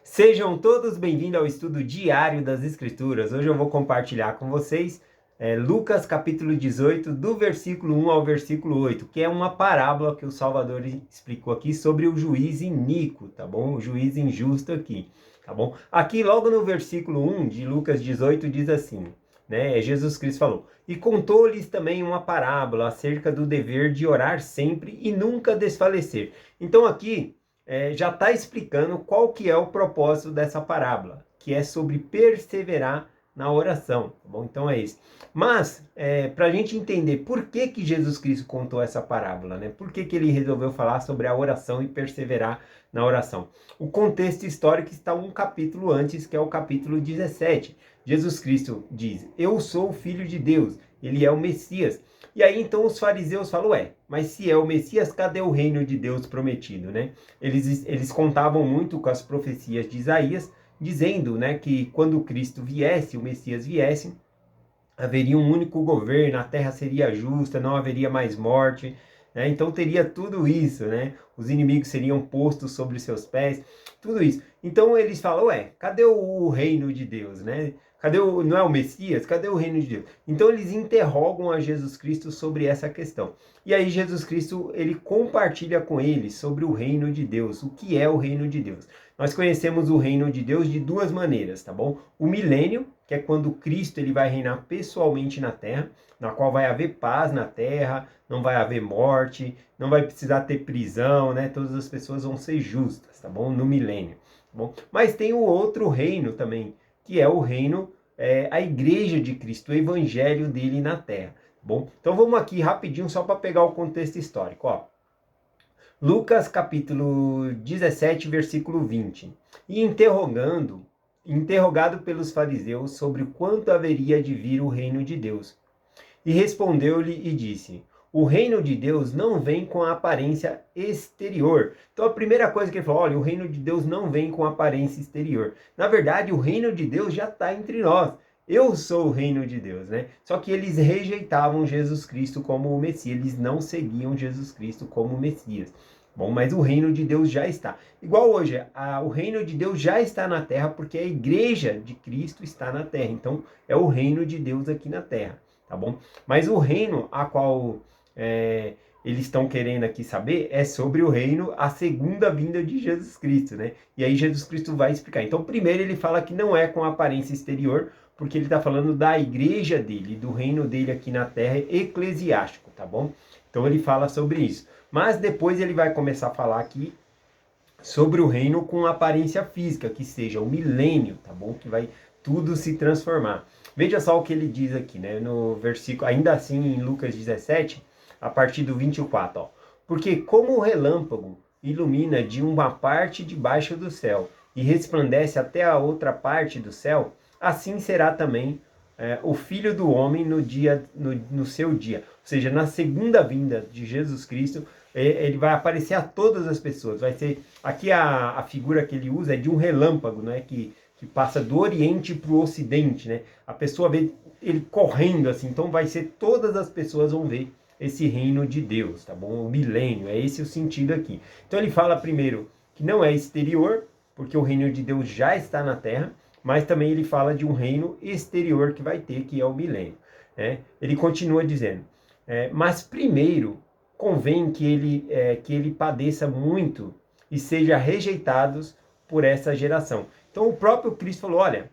Sejam todos bem-vindos ao estudo diário das Escrituras. Hoje eu vou compartilhar com vocês Lucas capítulo 18, do versículo 1 ao versículo 8, que é uma parábola que o Salvador explicou aqui sobre o juiz iníquo, tá bom? O juiz injusto aqui, tá bom? Aqui logo no versículo 1 de Lucas 18 diz assim, né? Jesus Cristo falou: "E contou-lhes também uma parábola acerca do dever de orar sempre e nunca desfalecer." Então aqui já está explicando qual que é o propósito dessa parábola, que é sobre perseverar na oração, tá bom? Então é isso. Mas, para a gente entender por que que Jesus Cristo contou essa parábola, né? Por que que ele resolveu falar sobre a oração e perseverar na oração? O contexto histórico está um capítulo antes, que é o capítulo 17. Jesus Cristo diz: "Eu sou o Filho de Deus." Ele é o Messias. E aí então os fariseus falam: mas se é o Messias, cadê o reino de Deus prometido, né? Eles contavam muito com as profecias de Isaías, dizendo, né, que quando Cristo viesse, o Messias viesse, haveria um único governo, a terra seria justa, não haveria mais morte, né? Então teria tudo isso, né? Os inimigos seriam postos sobre seus pés, tudo isso. Então eles falam: cadê o reino de Deus, né? Não é o Messias? Cadê o reino de Deus? Então eles interrogam a Jesus Cristo sobre essa questão. E aí Jesus Cristo, ele compartilha com eles sobre o reino de Deus, o que é o reino de Deus. Nós conhecemos o reino de Deus de duas maneiras, tá bom? O milênio, que é quando Cristo ele vai reinar pessoalmente na terra, na qual vai haver paz na terra, não vai haver morte, não vai precisar ter prisão, né? Todas as pessoas vão ser justas, tá bom? No milênio, tá bom? Mas tem o outro reino também, que é o reino, a igreja de Cristo, o evangelho dele na terra, tá bom? Então vamos aqui rapidinho só para pegar o contexto histórico, ó. Lucas capítulo 17, versículo 20. E interrogado pelos fariseus sobre o quanto haveria de vir o reino de Deus. E respondeu-lhe e disse: o reino de Deus não vem com a aparência exterior. Então a primeira coisa que ele falou: olha, o reino de Deus não vem com aparência exterior. Na verdade, o reino de Deus já está entre nós. Eu sou o reino de Deus, né? Só que eles rejeitavam Jesus Cristo como o Messias. Eles não seguiam Jesus Cristo como o Messias. Bom, mas o reino de Deus já está. Igual hoje, o reino de Deus já está na terra porque a igreja de Cristo está na terra. Então, é o reino de Deus aqui na terra, tá bom? Mas o reino a qual eles estão querendo aqui saber é sobre o reino, a segunda vinda de Jesus Cristo, né? E aí Jesus Cristo vai explicar. Então, primeiro ele fala que não é com aparência exterior, porque ele está falando da igreja dele, do reino dele aqui na terra, eclesiástico, tá bom? Então ele fala sobre isso. Mas depois ele vai começar a falar aqui sobre o reino com aparência física, que seja o milênio, tá bom? Que vai tudo se transformar. Veja só o que ele diz aqui, né? No versículo, ainda assim em Lucas 17, a partir do 24, ó. Porque como o relâmpago ilumina de uma parte debaixo do céu e resplandece até a outra parte do céu, assim será também o Filho do Homem no seu dia. Ou seja, na segunda vinda de Jesus Cristo, ele vai aparecer a todas as pessoas. Vai ser, aqui a figura que ele usa é de um relâmpago, né? Que passa do Oriente para o Ocidente, né? A pessoa vê ele correndo assim, então vai ser, todas as pessoas vão ver esse reino de Deus, tá bom? O milênio, é esse o sentido aqui. Então ele fala primeiro que não é exterior, porque o reino de Deus já está na terra, mas também ele fala de um reino exterior que vai ter, que é o milênio, né? Ele continua dizendo, mas primeiro convém que ele padeça muito e seja rejeitado por essa geração. Então o próprio Cristo falou: olha,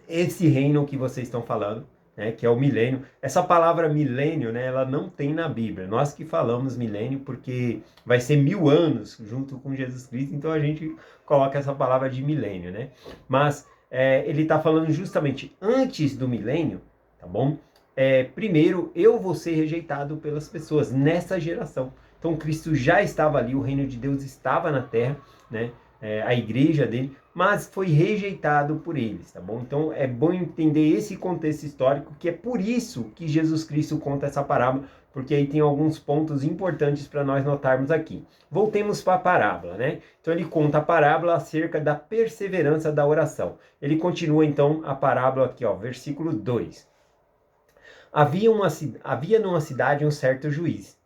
esse reino que vocês estão falando, né, que é o milênio, essa palavra milênio, né, ela não tem na Bíblia. Nós que falamos milênio porque vai ser 1000 anos junto com Jesus Cristo, então a gente coloca essa palavra de milênio, né? Mas ele está falando justamente antes do milênio, tá bom? Primeiro eu vou ser rejeitado pelas pessoas nessa geração. Então Cristo já estava ali, o reino de Deus estava na terra, né? A igreja dele, mas foi rejeitado por eles, tá bom? Então é bom entender esse contexto histórico, que é por isso que Jesus Cristo conta essa parábola, porque aí tem alguns pontos importantes para nós notarmos aqui. Voltemos para a parábola, né? Então ele conta a parábola acerca da perseverança da oração. Ele continua então a parábola aqui, ó, versículo 2. Havia numa cidade um certo juiz,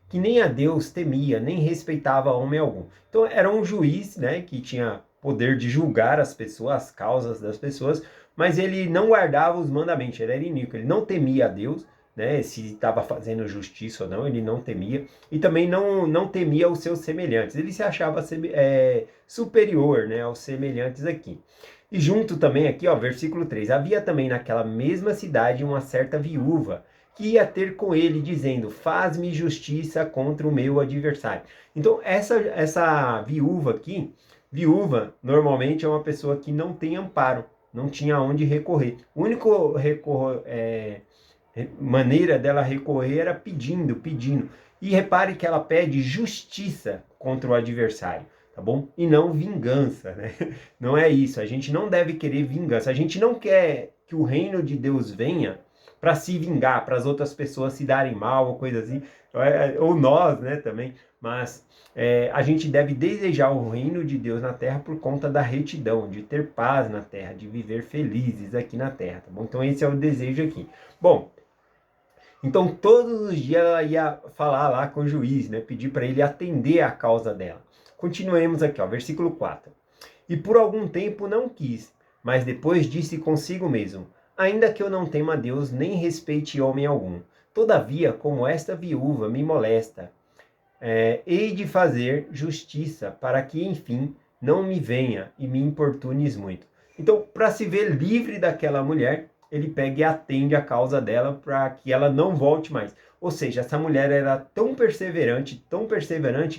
que nem a Deus temia, nem respeitava homem algum. Então era um juiz, né, que tinha poder de julgar as pessoas, as causas das pessoas, mas ele não guardava os mandamentos, ele era iníquo, ele não temia a Deus, né? Se estava fazendo justiça ou não, ele não temia, e também não temia os seus semelhantes, ele se achava superior, né, aos semelhantes aqui. E junto também aqui, ó, versículo 3, havia também naquela mesma cidade uma certa viúva, que ia ter com ele, dizendo, faz-me justiça contra o meu adversário. Então, essa viúva aqui, viúva, normalmente é uma pessoa que não tem amparo, não tinha onde recorrer. O único maneira dela recorrer era pedindo. E repare que ela pede justiça contra o adversário, tá bom? E não vingança, né? Não é isso, a gente não deve querer vingança, a gente não quer que o reino de Deus venha para se vingar, para as outras pessoas se darem mal ou coisa assim, ou nós, né, também, mas a gente deve desejar o reino de Deus na terra por conta da retidão, de ter paz na terra, de viver felizes aqui na terra, tá bom? Então esse é o desejo aqui. Bom, então todos os dias ela ia falar lá com o juiz, né, pedir para ele atender a causa dela. Continuemos aqui, ó, versículo 4. E por algum tempo não quis, mas depois disse consigo mesmo, ainda que eu não tema a Deus, nem respeite homem algum. Todavia, como esta viúva me molesta, hei de fazer justiça, para que, enfim, não me venha e me importunes muito. Então, para se ver livre daquela mulher, ele pega e atende a causa dela para que ela não volte mais. Ou seja, essa mulher era tão perseverante,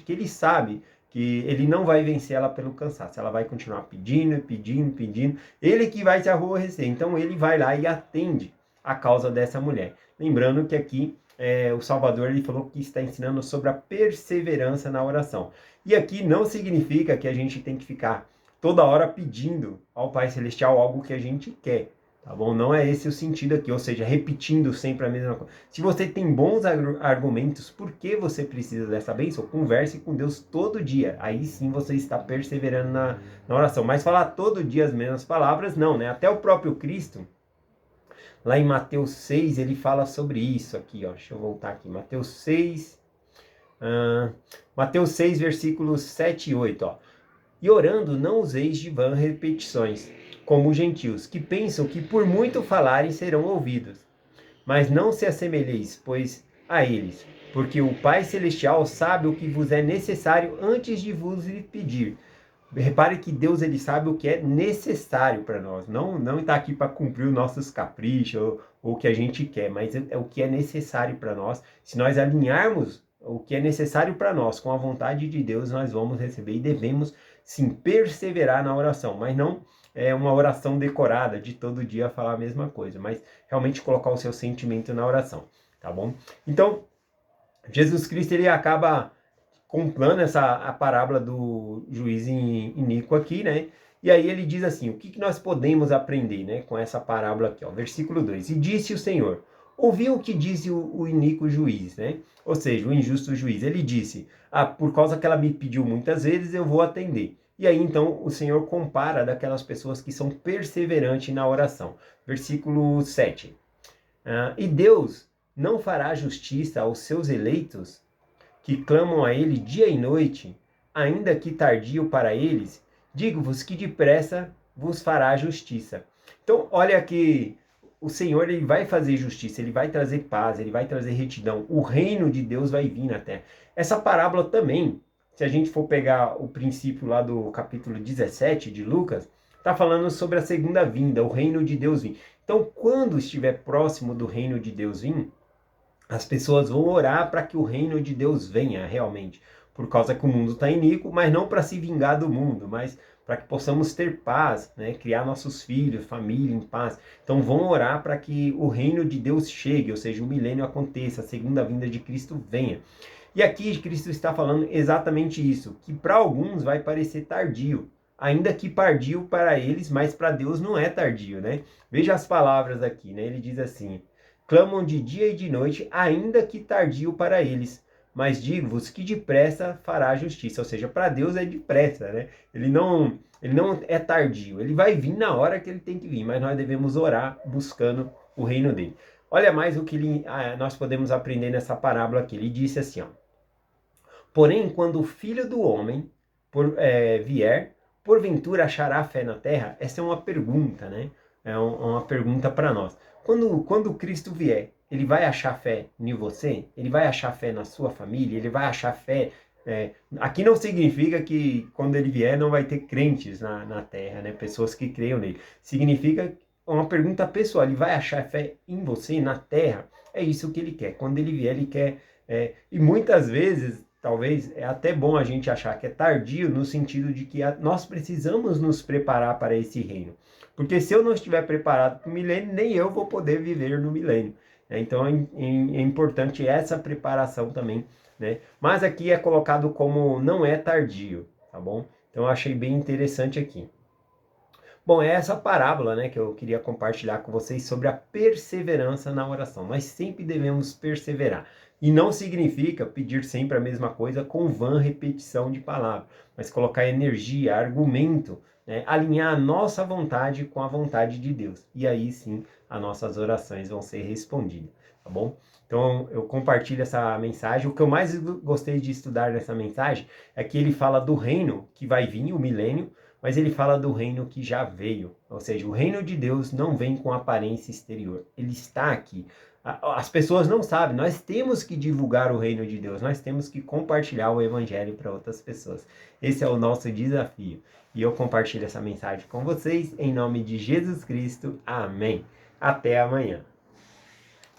que ele sabe que ele não vai vencer ela pelo cansaço. Ela vai continuar pedindo. Ele que vai se aborrecer. Então, ele vai lá e atende a causa dessa mulher. Lembrando que aqui o Salvador ele falou que está ensinando sobre a perseverança na oração. E aqui não significa que a gente tem que ficar toda hora pedindo ao Pai Celestial algo que a gente quer, tá bom? Não é esse o sentido aqui, ou seja, repetindo sempre a mesma coisa. Se você tem bons argumentos, por que você precisa dessa bênção? Converse com Deus todo dia. Aí sim você está perseverando na oração. Mas falar todo dia as mesmas palavras, não, né? Até o próprio Cristo, lá em Mateus 6, ele fala sobre isso aqui, ó. Deixa eu voltar aqui. Mateus 6, versículos 7 e 8, ó. E orando, não useis de vã repetições, como os gentios, que pensam que por muito falarem serão ouvidos. Mas não se assemelheis, pois, a eles, porque o Pai Celestial sabe o que vos é necessário antes de vos pedir. Repare que Deus ele sabe o que é necessário para nós. Não está aqui para cumprir os nossos caprichos ou o que a gente quer, mas é o que é necessário para nós. Se nós alinharmos o que é necessário para nós com a vontade de Deus, nós vamos receber e devemos sim perseverar na oração, mas não é uma oração decorada de todo dia falar a mesma coisa, mas realmente colocar o seu sentimento na oração, tá bom? Então, Jesus Cristo ele acaba comprando a parábola do juiz iníquo aqui, né? E aí ele diz assim, o que nós podemos aprender, né, com essa parábola aqui, ó, versículo 2. E disse o Senhor, ouviu o que disse o iníquo juiz, né? Ou seja, o injusto juiz. Ele disse, por causa que ela me pediu muitas vezes, eu vou atender. E aí então o Senhor compara daquelas pessoas que são perseverantes na oração. Versículo 7. E Deus não fará justiça aos seus eleitos, que clamam a ele dia e noite, ainda que tardio para eles, digo-vos que depressa vos fará justiça. Então, olha que o Senhor ele vai fazer justiça, ele vai trazer paz, ele vai trazer retidão. O reino de Deus vai vir na terra. Essa parábola também, se a gente for pegar o princípio lá do capítulo 17 de Lucas, está falando sobre a segunda vinda, o reino de Deus vir. Então, quando estiver próximo do reino de Deus vir, as pessoas vão orar para que o reino de Deus venha realmente, por causa que o mundo está iníquo, mas não para se vingar do mundo, mas para que possamos ter paz, né? Criar nossos filhos, família em paz. Então vão orar para que o reino de Deus chegue, ou seja, o milênio aconteça, a segunda vinda de Cristo venha. E aqui Cristo está falando exatamente isso, que para alguns vai parecer tardio, ainda que tardio para eles, mas para Deus não é tardio, né? Veja as palavras aqui, né? Ele diz assim, clamam de dia e de noite, ainda que tardio para eles. Mas digo-vos que depressa fará justiça. Ou seja, para Deus é depressa, né? Ele não é tardio. Ele vai vir na hora que ele tem que vir. Mas nós devemos orar buscando o reino dele. Olha mais o que nós podemos aprender nessa parábola aqui. Ele disse assim, ó. Porém, quando o Filho do Homem vier, porventura achará fé na terra? Essa é uma pergunta, né? Uma pergunta para nós. Quando Cristo vier, ele vai achar fé em você? Ele vai achar fé na sua família? Ele vai achar fé... aqui não significa que quando ele vier não vai ter crentes na terra, né? Pessoas que creiam nele. Significa uma pergunta pessoal. Ele vai achar fé em você, na terra? É isso que ele quer. Quando ele vier, ele quer... e muitas vezes, talvez, é até bom a gente achar que é tardio, no sentido de que nós precisamos nos preparar para esse reino. Porque se eu não estiver preparado para o milênio, nem eu vou poder viver no milênio. Então é importante essa preparação também, né? Mas aqui é colocado como não é tardio, tá bom? Então eu achei bem interessante aqui. Bom, é essa parábola, né, que eu queria compartilhar com vocês sobre a perseverança na oração. Nós sempre devemos perseverar. E não significa pedir sempre a mesma coisa com vã repetição de palavras, mas colocar energia, argumento, né, alinhar a nossa vontade com a vontade de Deus. E aí sim, as nossas orações vão ser respondidas, tá bom? Então, eu compartilho essa mensagem. O que eu mais gostei de estudar nessa mensagem é que ele fala do reino que vai vir, o milênio, mas ele fala do reino que já veio. Ou seja, o reino de Deus não vem com aparência exterior. Ele está aqui. As pessoas não sabem. Nós temos que divulgar o reino de Deus. Nós temos que compartilhar o evangelho para outras pessoas. Esse é o nosso desafio. E eu compartilho essa mensagem com vocês em nome de Jesus Cristo. Amém. Até amanhã.